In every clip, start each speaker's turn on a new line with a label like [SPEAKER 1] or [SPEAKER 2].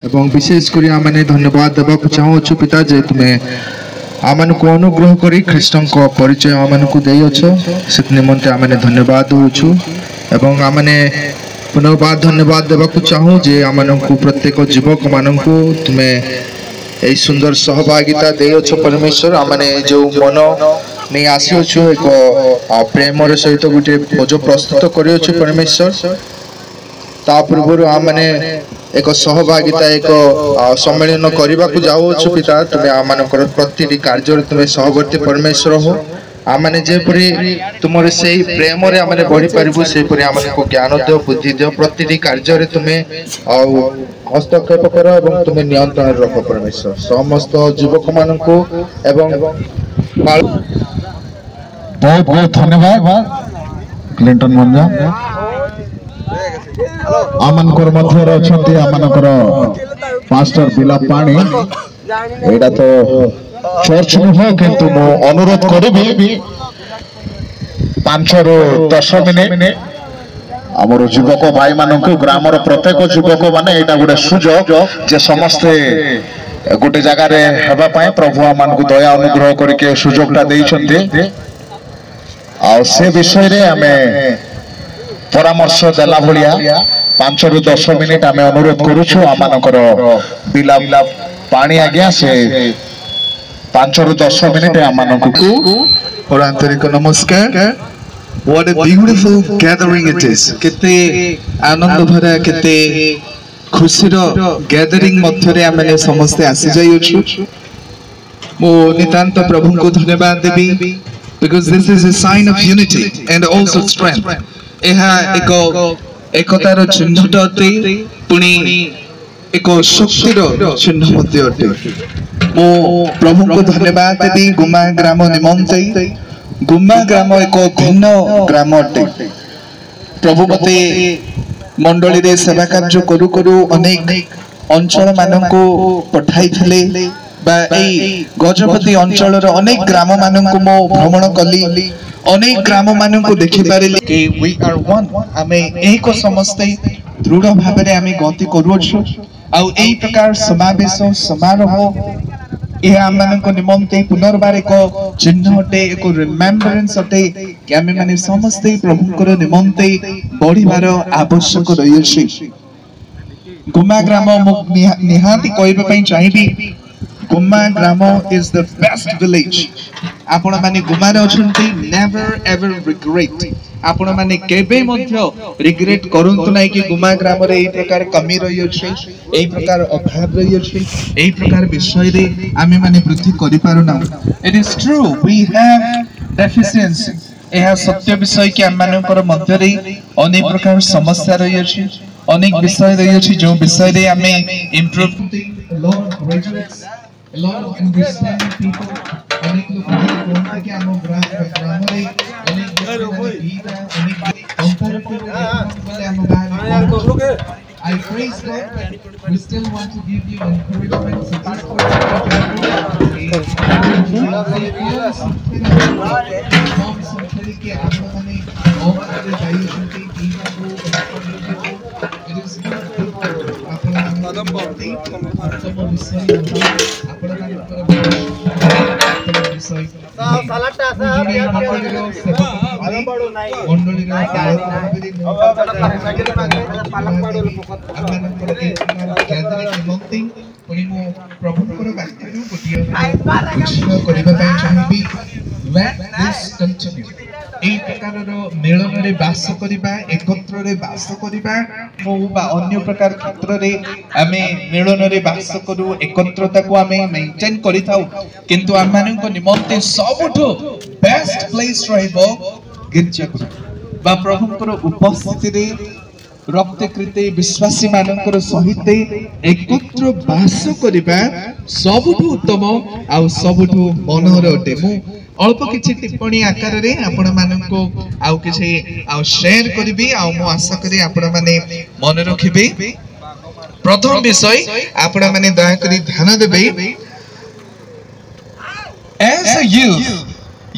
[SPEAKER 1] एवं विशेषकर आम धन्यवाद देवा चाहूँ पिता जे तुम्हें आम को अनुग्रह कर ख्रीष्ट परिचय आम को देछ से निमंते आम धन्यवाद दूचु एवं आम पुनर्बार धन्यवाद देवा चाहूँ जे आम को प्रत्येक युवक मान तुम्हें यही सुंदर सहभागिता देछ परमेश्वर आम जो मन नहीं आसीचु एक प्रेम सहित गोटे भोज प्रस्तुत कर परमेश्वर ता पूर्व आम एक सहभागिता एक सम्मेलन करने को जाऊँ पिता तुम्हें आम प्रति कार्य तुम्हें सहवर्ती परमेश्वर हो आम जेपरी तुम से प्रेम आम बढ़ी पार्बू से आम को ज्ञान दियो बुद्धि दियो प्रति कार्य तुम्हें हस्तक्षेप कर और तुम्हें नियंत्रण रख परमेश्वर समस्त युवक मान को
[SPEAKER 2] बहुत बहुत धन्यवाद क्लिंटन मंजा आमनकर मध्य अछंती आमनकर पास्टर बिला पानी एटा तो चर्च नुह किंतु मो अनुरोध करिबी 5 ରୁ 10 मिनिट आमर युवक भाई मानक ग्रामर प्रत्येक युवक माने एटा गोटे सुजोग जे समस्ते गोटे जगह रे हेबा पय प्रभु आमन को दया अनुग्रह करके सुजोगटा देइछन्ते आ से विषय रे हमें परामर्श देला भलिया 5 ରୁ 10 मिनिट आम अनुरोध करूछु आमनकर बिला पानी आज्ञा से 5 ରୁ 10 मिनिट आमनकु
[SPEAKER 1] और आंतरिक नमस्कार। What a beautiful gathering it is। केते आनंद भरा केते खुशी रो गैदरिंग मध्य रे आमे समस्त आसी जाइछु मो नितांत प्रभु को धन्यवाद देबी because this is a sign of unity and also strength। एहा एकतार चिन्हट अटे पुणी एक शक्तिर चिन्ह मध्य अटे मो प्रभु को धन्यवाद देबी गुमा ग्राम निमंते गुमा ग्राम एक भिन्न ग्राम अटे प्रभु मते मंडली रे सेवा कार्य करू करू अनेक अंचल मानकु पठाई थिले बा एई गजपति अंचल रो अनेक ग्राम मानकु मो भ्रमण कली अनेक ग्राम मानकु देखि पारिले कि वी आर वन आमे एक समस्ते दृढ़ भाव रे आमे गति करूछु आ एई प्रकार समावेश समारोह ए आमनको निमंते पुनर्बार एक चिन्ह अटे एक रिमेम्बरेंस अटे कि आमे माने समस्ते प्रभुकर निमंते बढ़िबार आवश्यक रहिछि गुमा ग्राम निहाती कहबे पई चाहिबी गुमा gram is the best village आपण माने गुमा रे अछंती नेवर एवर रिग्रेट आपण माने केबे मध्य रिग्रेट करंतु नै कि गुमा ग्राम रे एई प्रकार कमी रही अछि एई प्रकार अभाव रही अछि एई प्रकार विषय रे आमे माने वृद्धि करि पारु ना it is true we have deficiency एहा सत्य विषय कि हम मानकर मध्य रे अनेक प्रकार समस्या रही अछि अनेक विषय रही अछि जो विषय रे आमे improve Lord graduates a lot of understanding people अनेक लोग बोलते कि हम ग्राम रे अनेक गीता अनेक कंपैरेटिव वाले हम गाय I praise God but we still want to give you encouragement successful के आप माने और जाई छथि गीता को it is कदम बढ़ती सब विषय आपण विषय सालाटा कदम बढ़ो नाही मंडली पालन पाडो प्रभुकर वाक्यनु गोटिए घोषणा करबा पई चाहिबी let this continue एई प्रकार रो मेलन रे वास करिबा एकत्र रे वास करिबा बा अन्य प्रकार क्षेत्र रे आमे मेलन रे वास करू एकत्रता को आमे मेंटेन करि थाउ किंतु हम मानन को निमंते सबठो बेस्ट प्लेस रहबो गिरजा बा प्रभुकर उपस्थिति रे रक्तकृते विश्वासी मानकर सहित एकत्र वास करिबा सबठो उत्तम आ सबठो मनोहर अटे मु अल्प किछि टिप्पणी आकार रे आपण मानको आउ किछि आउ शेयर करबी आउ मु आशा करी आपण माने मन रखिबे प्रथम विषय आपण माने दया करी ध्यान देबे as a youth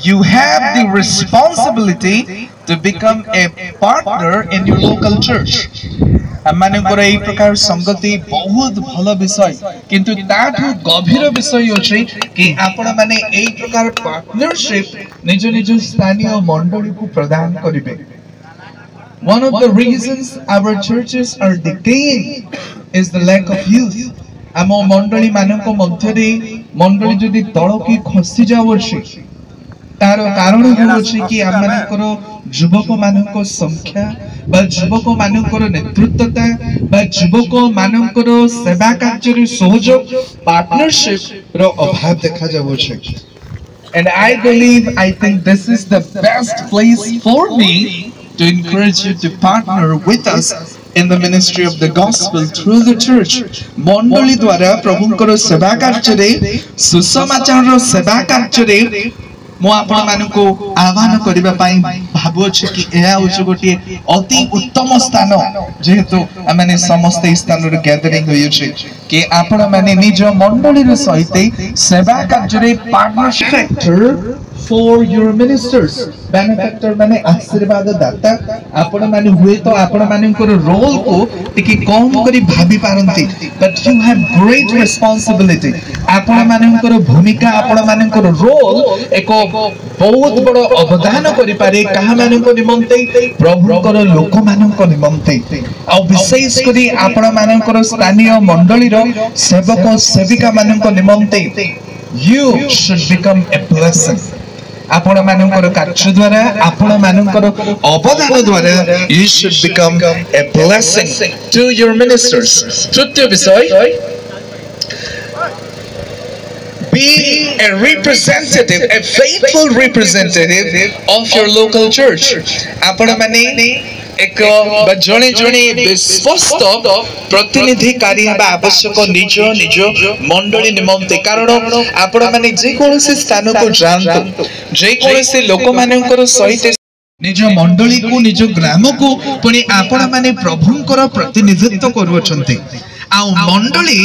[SPEAKER 1] you have the responsibility to become a partner in your local church. आमମାନଙ୍କର এই প্রকার संगति बहुत भल विषय किंतु ताठू गभीर विषय अछि कि आपण माने এই प्रकार पार्टनरशिप निज निज स्थानीय मंडली को प्रदान करिवे. One of the reasons our churches are decaying is the lack of youth. आम मंडली मानक मध्यरे मंडली जदि तळकी खसी जाउछि तार कारण होउछि कि आमମାନଙ୍କର युवक मानक संख्या बा युवक मानकर नेतृत्वता बा युवक मानकर सेवा कार्य सहयोग पार्टनरशिप रो अभाव देखा जाउछि. And I believe, I think this is the best place for me to encourage you to partner with us in the ministry of the gospel through the church. मंडली द्वारा प्रभुଙ୍କର सेवा कार्य सुसमाचार रो सेवा कार्य मो आपण मानको आह्वान करबा पई भाबो छै कि एहा होछ गोटे अति उत्तम स्थान जेहेतु आमाने समस्त स्थान रे गैदरिंग होय छै कि आपण माने निज मंडली रे सहित सेवा कार्य रे partnership for your ministers. Benefactor माने आशीर्वाद दाता आपण माने हुए तो आपण मानकर रोल को टिके कम करी भाबी पारंती, but you have great responsibility. आपण मानकर भूमिका आपण मानकर रोल एको बहुत बड़ अवदान करि पारे कहा मानक निमंते प्रभुकर लोक मानक निमंते आ विशेष करी आपण मानकर स्थानीय मंडली रो सेवक सेविका मानक निमंते you should become a blessing. आपण मानकर कार्य द्वारा आपण मानकर अवदान द्वारा you should become a blessing to your ministers. तृतीय विषय, be a representative, a faithful representative of your local church. आपण माने एक जणे जणे विश्वस्त प्रतिनिधि कार्य हेबा आवश्यक निज निज मंडली निमंते. कारण आपण माने जे कोनोसी स्थान को जानतो जे कोनोसी लोक मानकर सहित निज मंडली को निज ग्राम को पुनी आपण माने प्रभुंकर प्रतिनिधित्व करूछन्ते. आ मंडली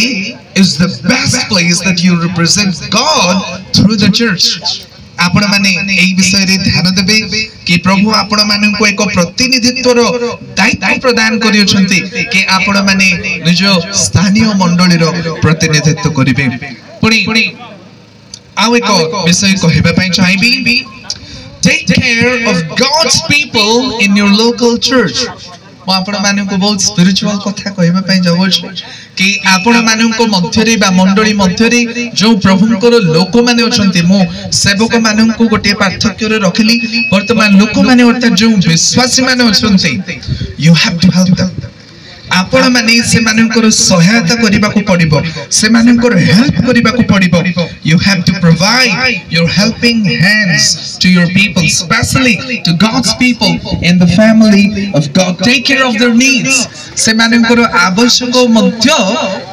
[SPEAKER 1] is the best place that you represent God through the church. आपण माने एई विषय रे ध्यान देबे कि प्रभु आपण माननको एक प्रतिनिधित्व रो दायित्व प्रदान करियोछन्ति कि आपण माने निज स्थानीय मंडली रो प्रतिनिधित्व करिवे. पुनी आउ एक विषय कहबा पई चाहिबी, take care of God's people in your local church. मैं आपण माननको बहुत स्पिरिचुअल कथा कहबा पई जाउ कि आपण माननको मध्यरे बा मंडली मध्यरे जो प्रभुଙ୍କର लोक माने अछंती मो सेवक माननको गोटे पार्थक्य रे रखली. वर्तमान लोक माने अर्थात जो विश्वासी माने अछंती you have to help them. आपण माने से मानकर सहायता करिबा को पड़िबो, से मानकर हेल्प करिबा को पड़िबो. You have to provide your helping hands to your people, especially to God's people in the family of God. Take care of their needs. से मानकर आवश्यक मध्य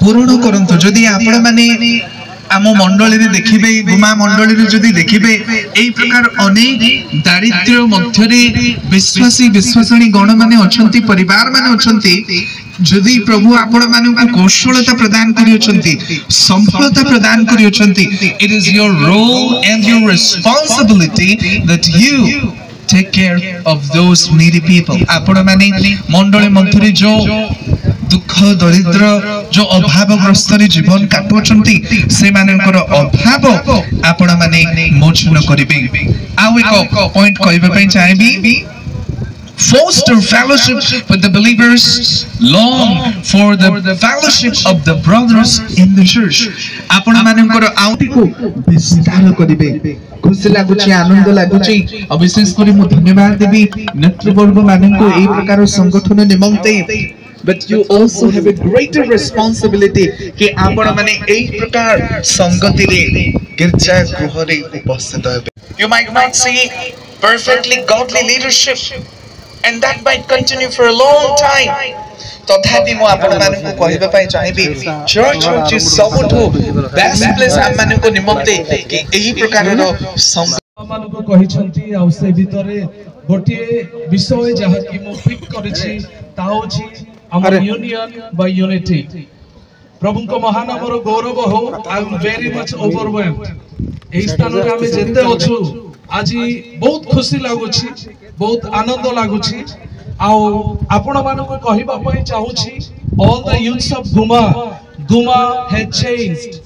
[SPEAKER 1] पूर्ण करंतो. जदि आपण माने आम मंडली रे देखिबे गुमा मंडली रे जदि देखिबे एई प्रकार अनेक दारिद्र्य मध्यरे विश्वासी विश्वासिनी गण माने अछंती, परिवार माने अछंती. जदि प्रभु आपण माननको कौशलता प्रदान करियोछंती, संफलता प्रदान करियोछंती, it is your role and your responsibility that you take care of those needy people. आपण माने मंडली मध्यरे जो दुख दरिद्र जो अभावग्रस्त जीवन काटुछंती से मानकर अभाव आपण माने मोचन करिवे. आउ एक पॉइंट कहबा पई चाहिबी, foster fellowship with the believers, long for the fellowship of the brothers in the church. आपण मानकर आउटी को विस्तार करिवे. खुशी लागुची, आनंद लागुची. विशेष करी मु धन्यवाद देबी नेतृवर्ग माननको एई प्रकार संगठन निमंते. But you also have a greater responsibility कि आपण माने एई प्रकार संगति रे गिरजा गृह रे उपस्थित हेबे. You might not see perfectly godly leadership and that might continue for a long time. तथापि मु आपण माननको कहबा पई चाहिबी, चर्च होची सबठो बेस्ट प्लेस हम माननको निमंते कि एही प्रकार रो संग माननको कहिसंती. आ से भितरे गोटे विषय जहा कि मु पिक करिछि ता होछि our union by unity. प्रभु को महान गौरव हो. I am very much overwhelmed. एई स्थान रे हम जेते अछु
[SPEAKER 3] आज बहुत खुशी लगुच बहुत आनंद लगुच आपण मानक कहवाई चाहूँगी ऑल द यूथ्स ऑफ गुमा गुमा हैज चेंज्ड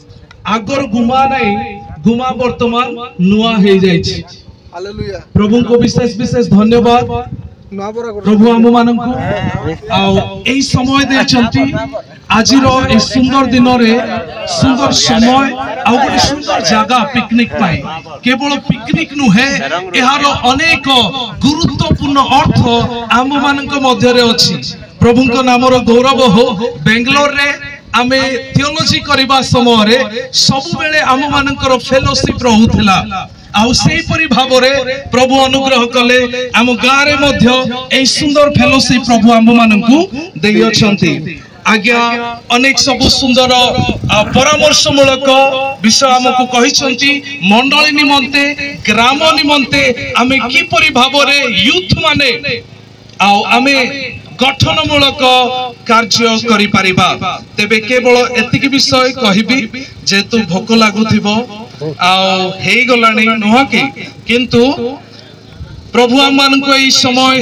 [SPEAKER 3] आगर गुमा नहीं गुमा वर्तमान नुआ हो जाइए प्रभु को विशेष विशेष धन्यवाद प्रभु आम मान समय देचंती आज सुंदर दिन सुंदर समय गोटे सुंदर जगह पिकनिक पाई केवल पिकनिक नुहे यार अनेक गुरुत्वपूर्ण अर्थ आम मान मध्य अच्छी प्रभु नाम गौरव हो बेंगलोर रे आमे थियोलॉजी करबा समय रे सब बेले आम मानकर फेलोशिप रहउथिला आउ सेही परि भाबरे प्रभु अनुग्रह कले आम गारे मध्य ए सुंदर फेलोशिप प्रभु आम मानकू देई अछंती आज्ञा अनेक सब सुंदर परामर्शमूलक विषय आमको कहिसंती मंडली निमंते ग्राम निमंते आमे की परि भाबरे यूथ माने आउ आमे गठनमूलक कार्य करि परिबा तेबे केवल एतिक विषय कहिबी जेतु भोक लागुथिबो आउ हेई गलानी नुह कि किंतु प्रभु आम मान को ई समय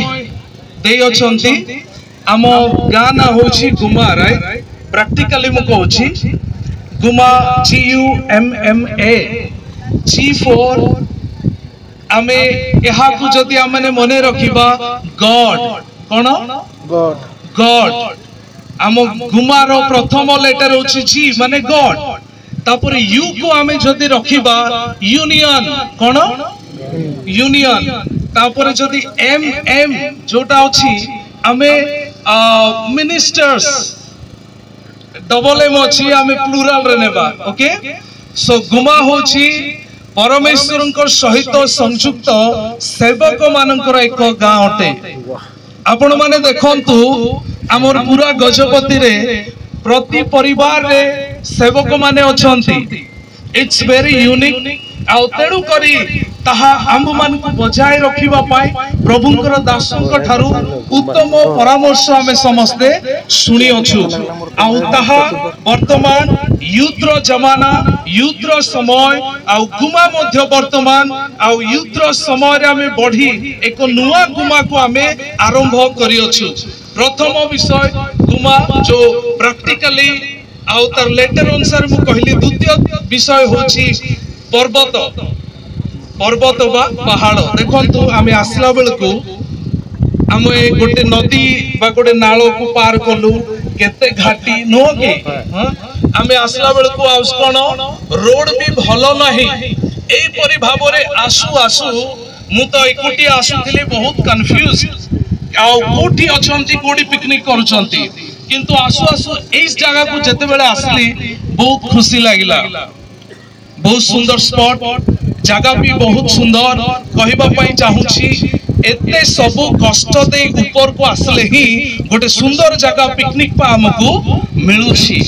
[SPEAKER 3] दे अछंती आम गाँ ना होछि गुमा राइट प्रैक्टिकली मु कहूछि गुमा GUMMA G फॉर आमे एहा को जदि आमने मने रखिबा गॉड कोन गॉड गॉड आम गुमार प्रथम लेटर होछि जी माने गॉड तापर यू को आमे जदि रखिबा यूनियन कोन यूनियन तापर जदि एम जोटा अछि आमे मिनिस्टर्स डबल एम अछि आमे प्लुरल रे नेबा ओके सो गुमा होछि परमेश्वर सहित संयुक्त सेवक मानकर एक गाँ अटे आपण माने देखंतु आमर पूरा गजपति रे प्रति परिवार रे सेवक माने अछंती इट्स वेरी यूनिक आउ तेणु करी ताहा आम मान को बजाय रखिबा पाई प्रभुंकर दासंक ठारू उत्तम परामर्श आमे समस्ते सुनी अछु आउ ताहा वर्तमान यूथ्र जमाना यूथ्र समय आउ गुमा मध्य वर्तमान आउ यूथ्र समय रे आमे बढ़ी एक नुआ गुमा को आमे आरंभ करि अछु प्रथम विषय गुमा जो प्रैक्टिकली आउ तार लेटर अनुसार मु कहली द्वितीय विषय होची पर्वत पर्वत बा पहाड़ देखंतु आमे आसला बेलकू आमे गोटे नदी बा गोटे नालो को पार कलु केते घाटी नो के आमे आसला बेलकू आउस कोन रोड भी भलो नाही एई परि भाबरे आसु आसु मु तो एकुटी आसुथिली बहुत कंफ्यूज आउ कोठी अछंती कोडी पिकनिक करूछंती किंतु आसु आसु एई जगह को जते बेले आसली बहुत खुशी लागिला बहुत सुंदर स्पॉट जगह भी बहुत सुंदर कहबा पई चाहूची एते सब कष्ट दे ऊपर को आसले ही गोटे सुंदर जगह पिकनिक पा हमको मिलुची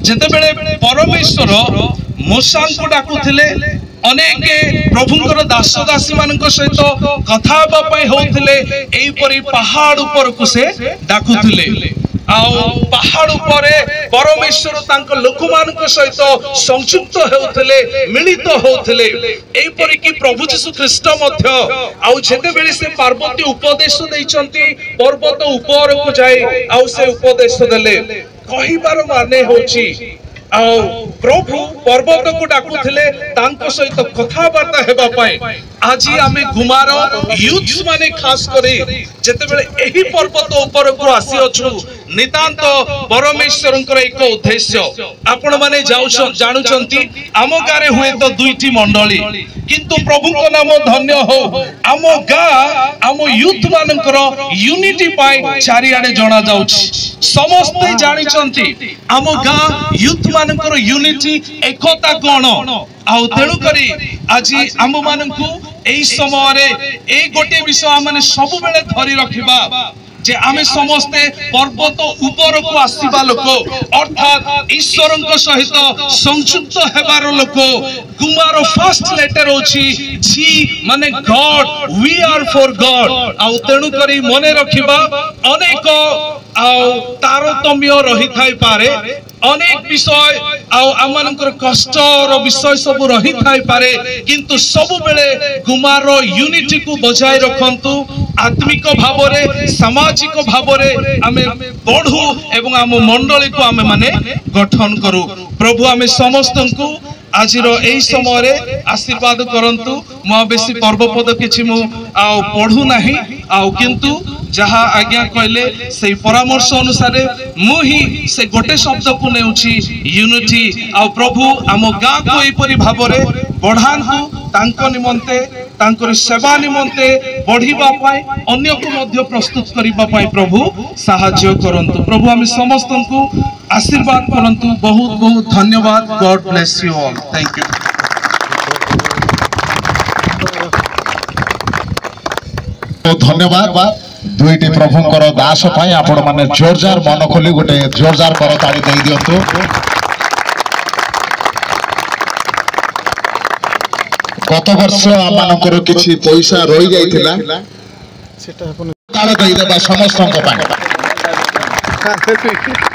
[SPEAKER 3] जते बेले परमेश्वर मूसा को डाकुथिले अनेक प्रभुंकर दास दासी मानक सहित कथा हबा पई होथिले एई परि पहाड़ ऊपर को से डाकुथिले पहाड़ ऊपर परमेश्वर तांको लोक मानक सहित संयुक्त होउथिले मिलित होउथिले एई परि कि प्रभु यीशु ख्रीष्ट मध्य आउ जेते बेले से पार्वती उपदेश दैचंती पर्वत ऊपर को जाय आउ से उपदेश देले कहिबार माने होची आउ प्रभु पर्वत को डाकुथिले तांको सहित कथा वार्ता हेबा पाए आज आमे गुमार यूथ माने खास करे जेते बेले एही पर्वत ऊपर को आसी अछु नितांत परमेश्वरंकर एक उद्देश्य आपण माने जानुचंती आम गारे हुए तो दुईटी मंडली किंतु प्रभु को नाम धन्य हो आम गा आम यूथ मानकर यूनिटी पाई चारिआडे जणा जाउछि समस्ते जानिचंती आम गा यूथ मानकर यूनिटी एकता कोन आउ तेणु करी आज आम मानकू एई समय रे ए गोटे विषय आमने सब बेले धरि रखिबा जे आमे समस्ते पर्वत ऊपर को आसीबा लोक अर्थात ईश्वरंक सहित संयुक्त हेबार लोक गुमार फर्स्ट लेटर होची जी माने God we are for God आउ तेणु करी मने रखिबा अनेक आउ तारतम्य रही थाई पारे अनेक विषय आमनकर कष्टर विषय सब रही थाई पारे किंतु सब बेले गुमार यूनिटी को बजाय रखंतु आत्मिक भावरे सामाजिक भावरे आमे बढ़ू एवं आम मंडली को आमे माने गठन करू। प्रभु आमे समस्त को आज समय आशीर्वाद करंतु मु बेसी पर्वपद किछि मु पढ़ू नाही किंतु जहाँ आज्ञा कहले से परामर्श अनुसार मुही से गोटे शब्द को नेउछि यूनिटी आ प्रभु आम गाँ को एपरि भावरे बढ़ांतु तांको निमंते तांकर सेवा निमंते बढ़िबा पाई अन्य को मध्य प्रस्तुत करिबा पाई प्रभु सहाय्य करंतु। प्रभु आम समस्त को आशीर्वाद करंतु। बहुत बहुत धन्यवाद। God bless you all. Thank you.
[SPEAKER 2] धन्यवाद दुईटी प्रभुंकर दास पाई आपण माने जोरजार मन खोली गोटे जोरजार करताली दे दियंतु। गत वर्ष आमानकर किछि पैसा रही जाइतिला सेटा अपन ताळ दई देबा समस्तक पाई।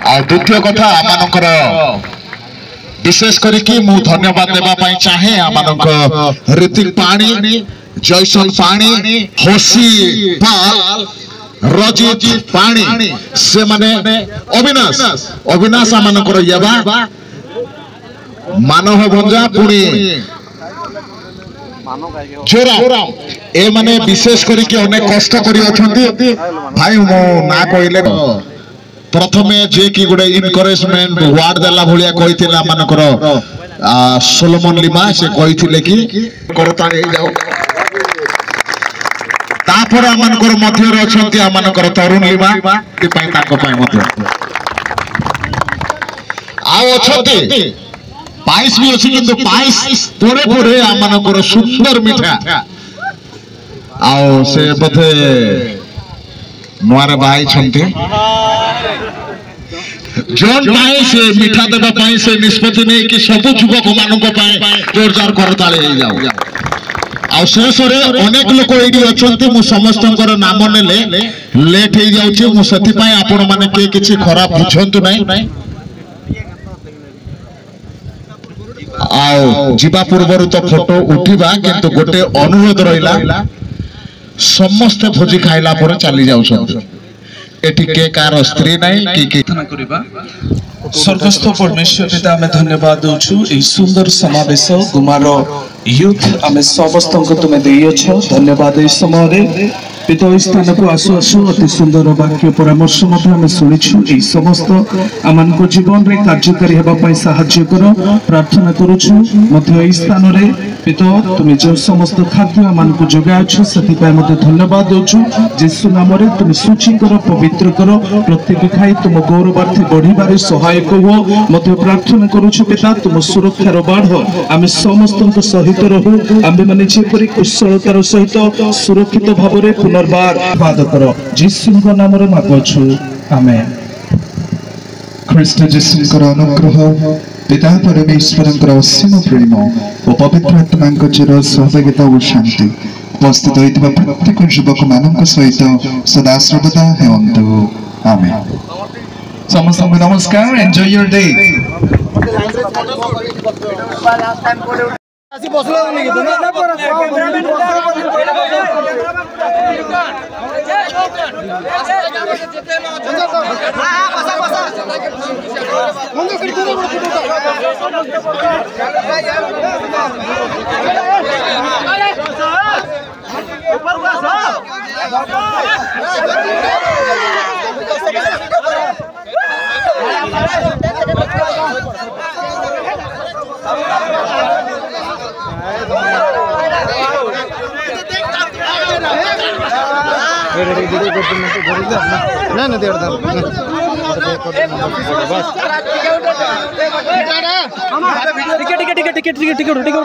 [SPEAKER 2] आ द्वितीय कथा आमानकर विशेष करिकि मु धन्यवाद देबा पाई चाहे आमानक ऋतिक पाणी जयसन पाणी होसी पाल रजित पाणी से माने अविनाश आमानकर येबा मानव भंजा पुणी जोरा ए माने विशेष करिकि अनेक कष्ट करी अछंती भाई मो ना कहले प्रथमे जे कि गुडे इनकरेजमेंट वार्ड देला भलिया कहिथिला मानकर सोलोमन लिमा से कहिथिले कि करताळे जाऊ तापर आमानकर मध्य रे अछंती आमानकर तरुण लिमा ती पई ताको पई मध्य आ अछंती पाइस भी अच्छी किंतु पाइस पोरे पोरे आमानकर सुंदर मिठा आओ से बथे नुआरे भाई छंते जोन पाए से मिठा देबा पाए से निष्पत्ति नहीं कि सब युवक मानक पाए जोरदार करताळे हे जाऊ आ शेष रे अनेक लोक एडी अछंती मु समस्तकर नाम नेले लेट हे जाउची मु सती पाए आपण माने के किछि खराब बुझंतु नाही। आओ जीवा पूर्व तो फोटो उठिबा किंतु गोटे अनुरोध रहिला समस्त भोजी खाइला पर चली जाउछन एठी के कार स्त्री नाही कि
[SPEAKER 3] प्रार्थना करिबा। स्वर्गस्थ परमेश्वर पिता आमे धन्यवाद दउछु ए सुंदर समावेश गुमार यूथ आमे समस्त को तुमे देइयो छ। धन्यवाद ए समय रे पिता स्थान को आसु आसु अति सुंदर वाक्य परामर्श मध्य आमे सुनिछु ए समस्त आमान को जीवन रे कार्यकारी हेबा पई सहाय्य करो प्रार्थना करूछु। मध्य ए स्थान रे पिता तुमे जो समस्त खाद्य आमान को जोगाय छ सति पई मते धन्यवाद दउछु। यीशु नाम रे तुमे सूची करो पवित्र करो प्रत्येक खाई तुम गौरवार्थी बढ़िबारे सहायक हो मते प्रार्थना करूछु। पिता तुम सुरक्षा रो बाढ़ आमे समस्त को सहित रहू आमे माने जे परि कुशलतार सहित सुरक्षित भाव रे पुनर्बार बाद करो यीशु नाम रे मागछु आमेन।
[SPEAKER 1] ख्रीष्ट यीशुଙ୍କର अनुग्रह पिता परमेश्वरଙ୍କର ଅସୀମ ପ୍ରେମ ଓ ପବିତ୍ର ଆତ୍ମାଙ୍କ ଚିର ସହଭାଗିତା ଓ ଶାନ୍ତି ଉପସ୍ଥିତ ହୋଇଥିବା ପ୍ରତ୍ୟେକ ଯୁବକମାନଙ୍କ ସହିତ ସଦା ସର୍ବଦା ହେଉନ୍ତୁ ଆମେନ୍। ସମସ୍ତଙ୍କୁ ନମସ୍କାର। Enjoy your day.
[SPEAKER 4] टिकट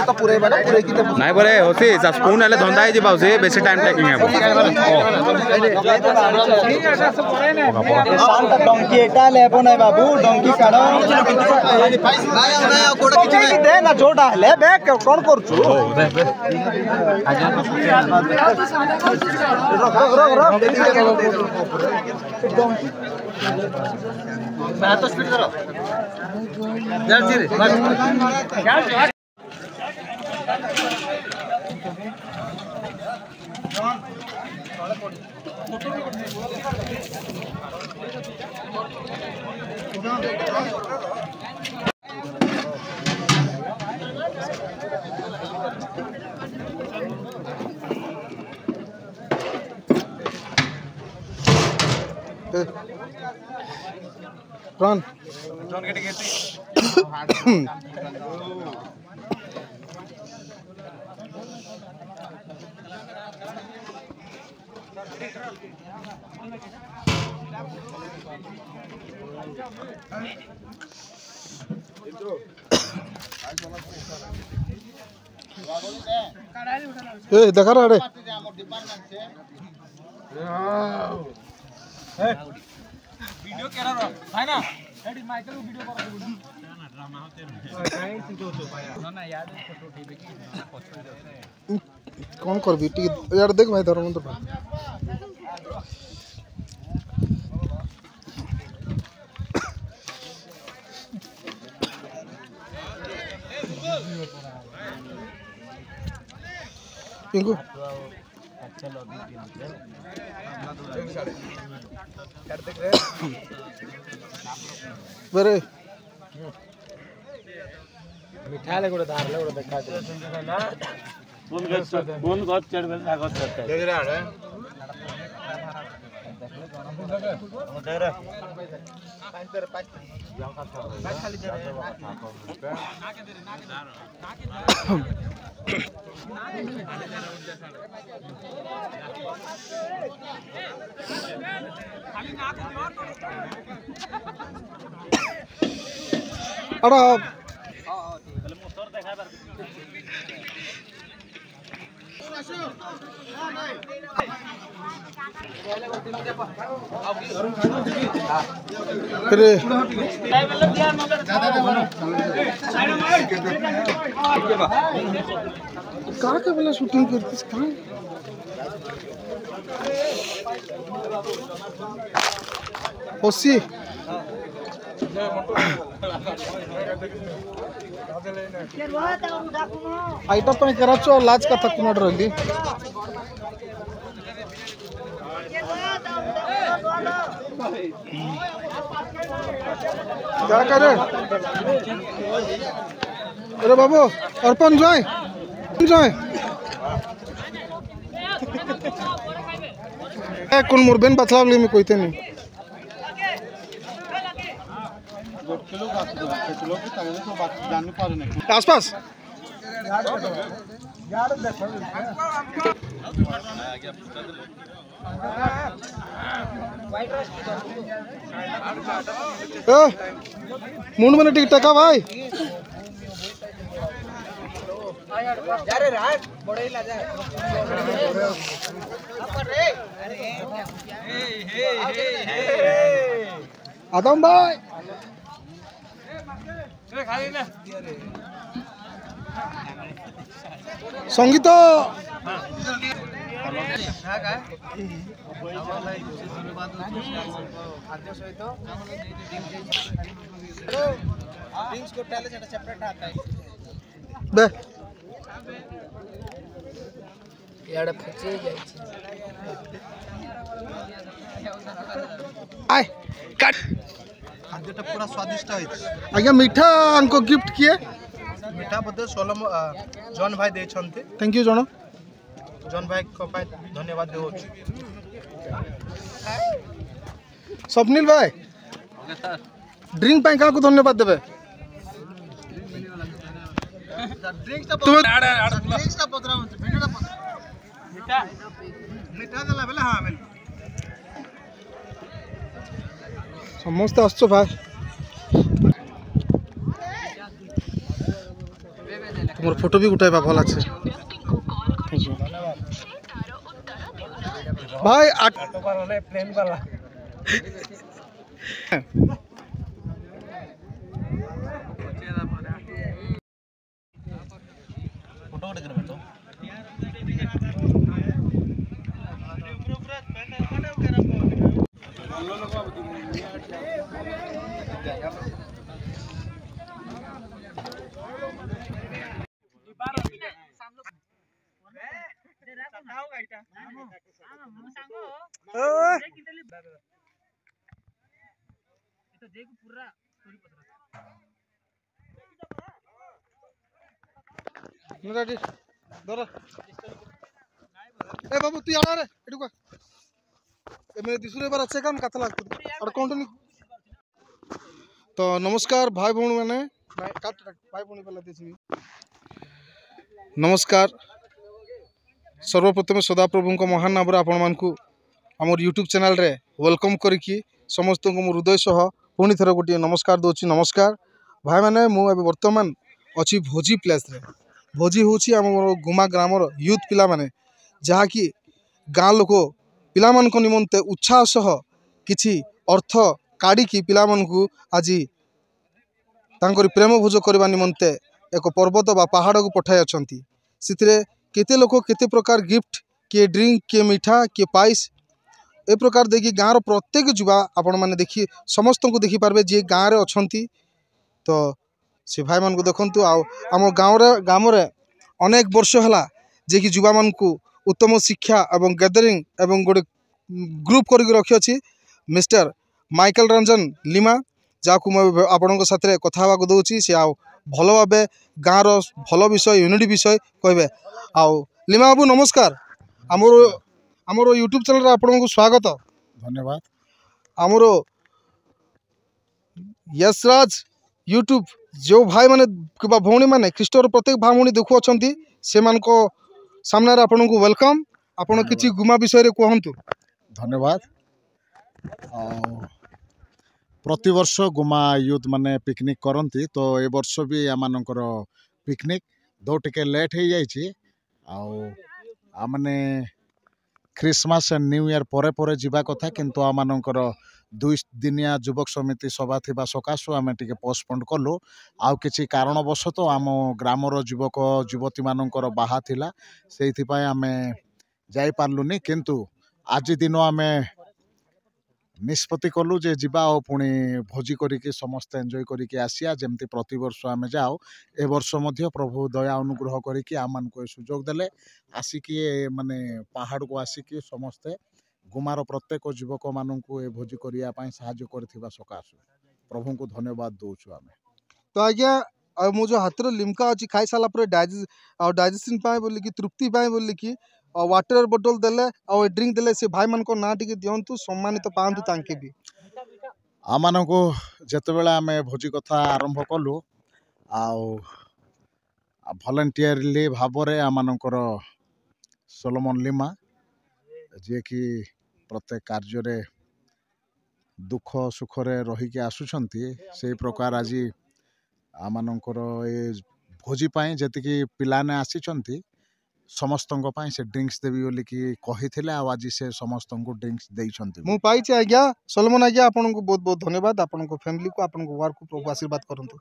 [SPEAKER 4] नहीं बोले होती स्पून हेल्ले धंदा हो बेसी टाइम टेकिंग है
[SPEAKER 5] डंकी एटा लेबो नै बाबू डंकी काढ दे ना जोटा हेले बे कोन करछु मैं तो स्पीड करो Run. Don't get it. Hey, देखा रहा रे? वीडियो क्या रहा है ना? एडी माइकल वीडियो कर रहा है ड्रामा होते हैं काहे सिंतो तो ना याद फोटो टीवी की ना पछो कौन कर बेटी यार देख भाई धर्मेंद्र भाई पिंकू बरे मिठा ले गोटे धार ले गोटे देखा दे ना कौन गछ चढ़ में लागत करते देख रहा है देख रहा पांच तेरे पांच खाली दे नाके दे अरे मोटर देखा बार अरे कहाँ के बोला शूटिंग करती कहाँ होसी आइटा पण कराचो लाज का तक नड रही क्या करे अरे बाबू अर्पण जाए कौन मुरबेन बतला मी कोईते नहीं आसपास मुंड में टिकट का भाई आदम भाई संगीत खाद्य सहित बे आय काट
[SPEAKER 6] खाद्यटा पूरा स्वादिष्ट है
[SPEAKER 5] आज्ञा मीठा हमको गिफ्ट किए
[SPEAKER 6] मीठा बदल सोलम जॉन भाई दे छंते
[SPEAKER 5] थैंक यू जन
[SPEAKER 6] जॉन भाई को पाए धन्यवाद देउ
[SPEAKER 5] स्वप्निल भाई ड्रिंक पाई का धन्यवाद देवे समस्त आसो भाई तुम फोटो भी उठाइबा भल अच्छे भाई
[SPEAKER 6] प्लेन वाला फोटो उठे कर बैठो
[SPEAKER 5] ए बाबू तू आना रे एटू का मेरे दिसुरे बार अच्छे काम कथा लागत और कंटिन्यू तो नमस्कार भाई भौणी माने भाई भौणी पहला देसी नमस्कार सर्वप्रथम सदाप्रभु को महान नाम आपण मानकू आमर यूट्यूब चैनल रे वेलकम करिकी समस्त को हृदय सह पुणी थर गोटे नमस्कार दूची नमस्कार भाई माने मु वर्तमान अच्छी भोजी प्लेस रे भोजी होची आम गुमा ग्रामर यूथ पिला माने जहाँकि गाँ लोक पिला मानक निमंते उत्साह सह किछि अर्थ काढ़ी पिला मानकू आज तांकर प्रेम भोज करने निमंते एक पर्वत बा पहाड़ को पठाई अछंती सिथिरे केते लोक केते प्रकार गिफ्ट किए ड्रिंक किए मीठा किए पाइस ए प्रकार देखि गाँव प्रत्येक युवा आपण माने देखि समस्त को देखि पारबे जे गाँव रे अछंती तो से भाई मान को देखंतु आम गाँव रे अनेक वर्ष हला जे कि युवा मान को उत्तम शिक्षा एवं गैदरिंग एवं गोटे ग्रुप करके रखी अच्छी मिस्टर माइकल रंजन लिमा जहाँ मैं आपण साथ कथा दूसरी सी आउ भल भाव गाँव भल विषय यूनिटी विषय कहे आउ लिमा बाबू नमस्कार आमर यूट्यूब चैनल आपन को स्वागत
[SPEAKER 2] धन्यवाद
[SPEAKER 5] आमर यशराज यूट्यूब जो भाई माने कि भौणी माने ख्रीष्टर प्रत्येक भाई भौणी देखु अछंती से मान को सामने आपन को वेलकम आपन किछि गुमा विषय रे कहंतु
[SPEAKER 2] धन्यवाद प्रति वर्ष गुमा यूथ माने पिकनिक करती तो ए वर्ष भी आमानकर पिकनिक दो टिके लेट हो जाइए आमने क्रिसमस एंड न्यू ईयर परे परे जीवा कथा किंतु आमानकर 2 दिनिया युवक समिति सभा थिबा सकाशु आमे टिके पोस्टपोन कलु आउ किछि कारणवशत आम ग्रामर युवक युवती मानकर बाहा थिला सेइथि पय आमे जाई पारलुनी किंतु आज दिन आमे निष्पत्ति कलु जे जीवा और पुणी भोजी करिके समस्त एंजॉय करिके आसिया जेमती प्रति वर्ष आमे जाओ ए वर्ष मध्य प्रभु दया अनुग्रह करिके आमान को सुजोग देले आसिकी माने पहाड़ को आसिकी समस्ते गुमार प्रत्येक युवक मानू ए भोजी करने साहाय्य करथिबा सकाशु प्रभु को धन्यवाद दौचु आमे
[SPEAKER 5] तो आज्ञा मो जो हाथ लिमका अच्छी खाई सारा डाइजेशन बोली कि तृप्ति बोली कि वाटर बोतल देले और ड्रिंक देले से भाई मान को ना टिके दियंतु सम्मानित पांतु तांके भी
[SPEAKER 2] आमान को जेतेबेले आमे भोजी कथा आरंभ कलु वॉलंटियरली भावरे आमानकर सोलोमन लिमा जे कि प्रत्येक कार्य दुख सुखरे रहीकि आसुछंती से प्रकार आज आमानकर ए भोजी पाई जतिकि पिलाने आसीचंती समस्तंक पाई से ड्रिंक्स देवी बोली कि कही आज से समस्त को ड्रिंक्स देइछंती
[SPEAKER 5] मु पाइछि आज्ञा सोलोमन आज्ञा आपन को बहुत बहुत धन्यवाद आपन को फैमिली को आपन को वर्क को प्रभु आशीर्वाद करंतु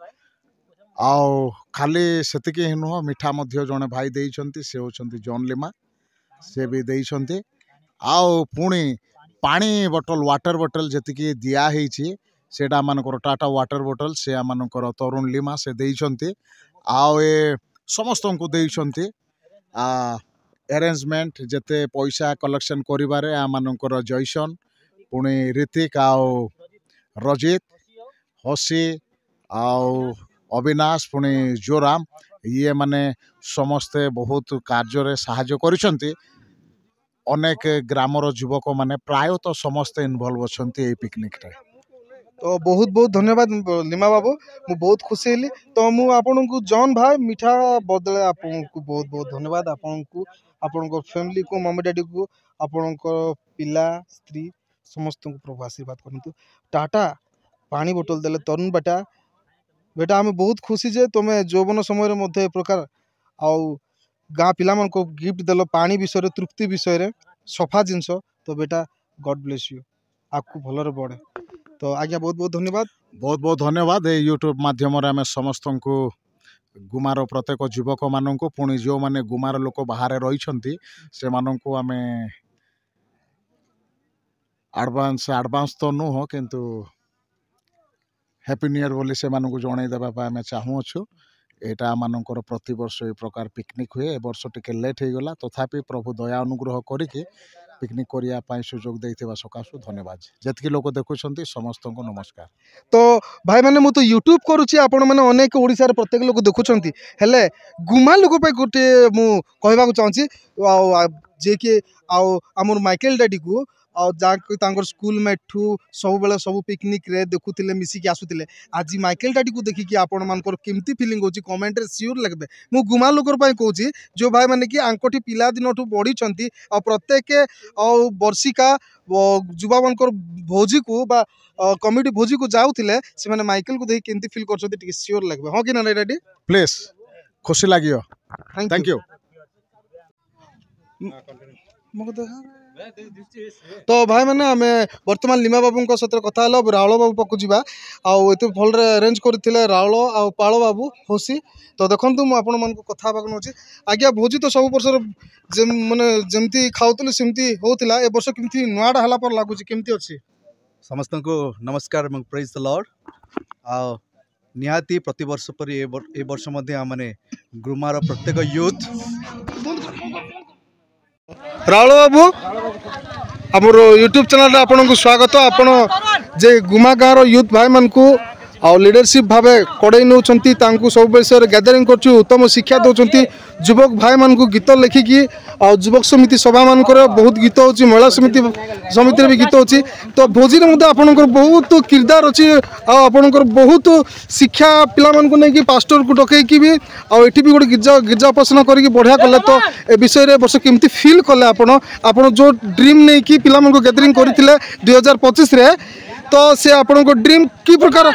[SPEAKER 2] आउ खाली सेतिके हि नुह मिठा मध्य जने भाई देइछंती से होछंती जॉन लिमा से भी देइछंती आउ पुणी पानी बोतल वाटर बोतल जतिकि दिया हेछि सेटा आमनकर टाटा वाटर बोटल से आमनकर तरुण लिमा से देइछंती आउ ए समस्त को देइछंती अरेंजमेंट जेते पैसा कलेक्शन करिबारे आमनकर जयसन पुणी ऋतिक आउ रजित हसी आउ अविनाश पुणी जोराम ये माने समस्ते बहुत कार्य साहाय्य करिसंती अनेक ग्रामर युवक माने प्रायतः समस्ते इनवॉल्व अछंती ए पिकनिक रे।
[SPEAKER 6] तो बहुत बहुत धन्यवाद लिमा बाबू मु बहुत खुशी हेली। तो मु आपन को जॉन भाई मिठा बदले आपन को बहुत बहुत धन्यवाद आपन को फैमिली को मम्मी डैडी को आपन को पिला स्त्री समस्त को प्रभु आशीर्वाद करंतु। टाटा पानी बोतल देले तरुण बेटा आम बहुत खुशी जे तुम जौवन समय मध्य प्रकार आउ गाँ पिला मन को गिफ्ट देलो पानी विषय तृप्ति विषय सफा जिनस। तो बेटा गॉड ब्लेस यू आपको भलरे बढ़े। तो आज्ञा बहुत बहुत
[SPEAKER 2] धन्यवाद ए यूट्यूब माध्यम आम समस्त को गुमार प्रत्येक युवक मान पुणी जो माने गुमार लोक बाहर रही से मानू आम आडभांस तो नुह किंतु हैप्पी न्यू ईयर बोली से मानू जन देवाई आम चाहूँछु। एटा आमनकर प्रति वर्ष ए प्रकार पिकनिक हुए ए वर्ष टिके लेट हो गला तथापि प्रभु दया अनुग्रह करिके पिकनिक करिया पाई सुजोग देइथिबा सकाशु धन्यवाद। जेतकी लोक देखुछंती समस्त को नमस्कार।
[SPEAKER 6] तो भाई माने मु तो यूट्यूब करूची आपण माने अनेक ओडिसा रे प्रत्येक लोक देखुछंती हेले गुमा लोक पे गोटे मु कहबा को चाहूची जे कि आमर माइकल डैडी को और स्कूल में ठू सब बेले सब पिकनिक रे देखुले मिसिकी आसुले आज माइकल डैडी को देखिकी आपण मानकर केमती फीलिंग होची कमेंट रे सियोर लगबे। मु गुमा लोकर पय कहूची जो भाई माने कि आंकोठी पिला दिन ठू बढ़ी छंती और प्रत्येक वर्षिका युवा मानकर भोजी को बा कमिटी भोजी को जाउथिले से माने माइकल को देखि केमती फील करछथि टिके सियोर लगबे। हां कि ना डैडी
[SPEAKER 2] प्लीज खुशी लागियो। Thank you.
[SPEAKER 6] तो भाई मैंने आम बर्तमान लिमा बाबू सहित कथा राउल बाबू पाक जा आते भल अरेंज करते राउल आ पाल बाबू हसी। तो देखो मुझे कथा नौ आज्ञा भोजी तो सब वर्ष माने जमती खाऊली सेमती होता ए वर्ष केमती नुआटा है पर लगुच केमती अच्छी
[SPEAKER 7] समस्त को नमस्कार प्रेज द लॉर्ड। निहाती प्रति वर्ष पर ए वर्ष मैंने गुमार प्रत्येक यूथ
[SPEAKER 6] राउल बाबू आमर यूट्यूब चैनल आपन को स्वागत। आपण जे गुमा गाँव यूथ भाई मान को आ लीडरशिप भाव कड़े नौ सब विषय गैदरिंग कर उत्तम शिक्षा दौरान युवक भाई मान को गीत लिखिकी और युवक समिति सभा मान बहुत गीत हो महिला समिति भी गीत होची। तो भोजी आपंकर बहुत किरदार अच्छी आपंकर बहुत शिक्षा पिला मान को लेकिन पास्टर को डकैकी भी आठी भी गोटे गिरजा उपासना करके बढ़िया कले। तो ए विषय वर्ष केमती फील कले आपण जो ड्रीम नहीं कि पिला मान को गैदरिंग करथिले 2025 रे तो से आपण को ड्रीम की प्रकार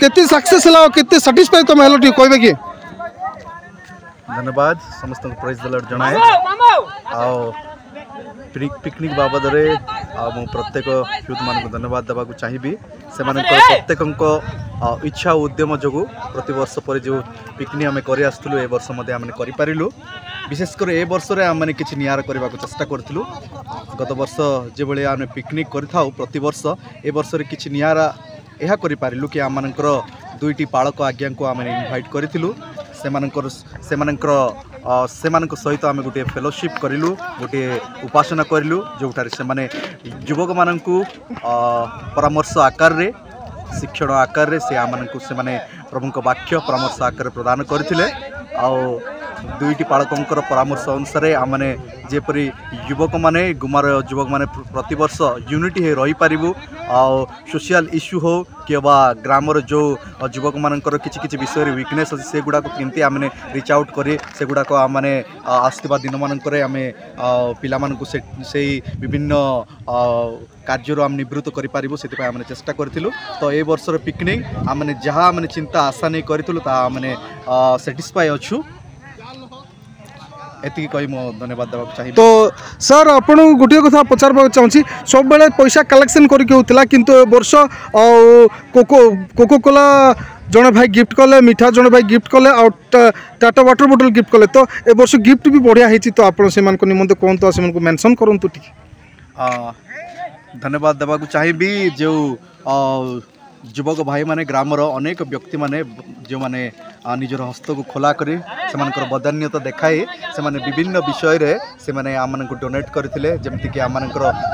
[SPEAKER 6] केते सक्सेस हला केते सैटिस्फाई तुम हेलो टी कहबे कि
[SPEAKER 7] धन्यवाद समस्त को प्रेज द लॉर्ड जनाए आओ पिकनिक बाबद रे मु प्रत्येक यूथ मान को धन्यवाद देवा को चाहिए से प्रत्येक इच्छा उद्यम जो प्रति वर्ष पर जो पिकनिक आम कर आसलु ए वर्ष मध्य आम करूँ विशेषकर ए वर्ष रे आम किसी नियार करने को चेष्टा करूँ। गत वर्ष जो भाई आम पिकनिक कर प्रति वर्ष ए वर्ष रे किसी नियारा यह करूँ कि आम दुईटी पालक आज्ञा को आम इनभाइट करूँ से सहित आम गोटे फेलोशिप करूँ गोटे उपासना करूँ जोठार से युवक मान परामर्श आकार रे शिक्षण आकार से आम से प्रभु वाक्य परामर्श आकार प्रदान करते दुईटी पालकों परामर्श अनुसार आमने जेपरी युवक माने गुमार युवक माने प्रति वर्ष यूनिटी है रही पारिबु सोशल इश्यू हो कि ग्रामर जो युवक मानकर किछि विषय वीकनेस अच्छी से गुड़ा केमती आमने रिच आउट करे से गुड़ा आमने आसुवा दिन मानकर आम पिला मानकु से विभिन्न कार्य आम निवृत्त करूँ से आम चेष्टा करूँ। तो ए वर्षर पिकनिक आमने जहाँ आमने चिंता आशा नहीं करूँ आमने सेटिस्फाई अच्छु एति कही मो धन्यवाद देवा चाहिए।
[SPEAKER 6] तो सर आपण गोटे कथा पचार चाहूँगी सब बेले पैसा कलेक्शन करके होता किंतु वर्ष कोको कोला जड़े भाई गिफ्ट कले मिठा जड़े भाई गिफ्ट कले और टाटा वाटर बोतल गिफ्ट कले। तो ए वर्ष गिफ्ट भी बढ़िया होती तो आप निमंते कहतु से मेंशन करूँ टी
[SPEAKER 7] धन्यवाद देवा चाहिए जो युवक भाई माने ग्रामर अनेक व्यक्ति माने जो माने निजर हस्त को खोला करी से बदान्यता देखाई से विभिन्न विषय रे से माने आम को डोनेट करथिले जेमति कि आम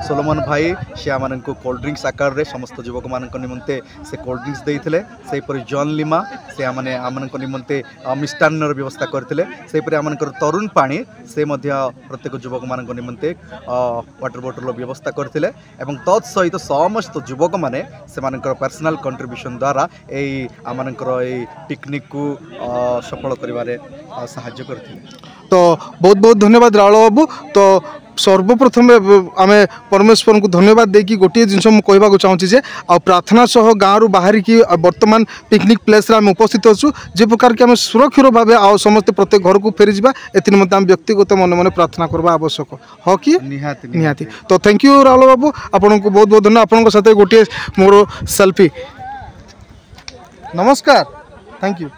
[SPEAKER 7] सोलोमन भाई से आम को कोल्ड ड्रिंक्स आकार रे समस्त युवक मान निमंते से कोल्ड ड्रिंक्स देइथिले सेपरि जॉन लिमा से आम निमंते मिष्टान्न व्यवस्था करथिले सेपरि आम तरुण पानी से मध्य प्रत्येक युवक मान निमंते वाटर बोतल व्यवस्था करथिले एवं तत् सहित समस्त युवक माने से पर्सनल कंट्रीब्यूशन द्वारा यही आम पिकनिक को सफल करिवारे साहाय्य करथिले।
[SPEAKER 6] तो बहुत बहुत धन्यवाद रावल बाबू। तो सर्वप्रथम आम परमेश्वर को धन्यवाद देकी गोटे जिनस मुझे कहवाक चाहूँगी जे आ प्रार्थना सह गाँव बाहर की वर्तमान पिकनिक प्लेस आम उपस्थित अच्छु जे प्रकार कि आम सुरक्षित भाव आ समस्त प्रत्येक घर को फेरी जा एम व्यक्तिगत मन मन प्रार्थना करवा आवश्यक हाँ कि निहाती। तो थैंक यू राहुल बाबू आपन को बहुत बहुत धन्यवाद। आपन साथ गोटे मोर सेल्फी। नमस्कार, थैंक यू।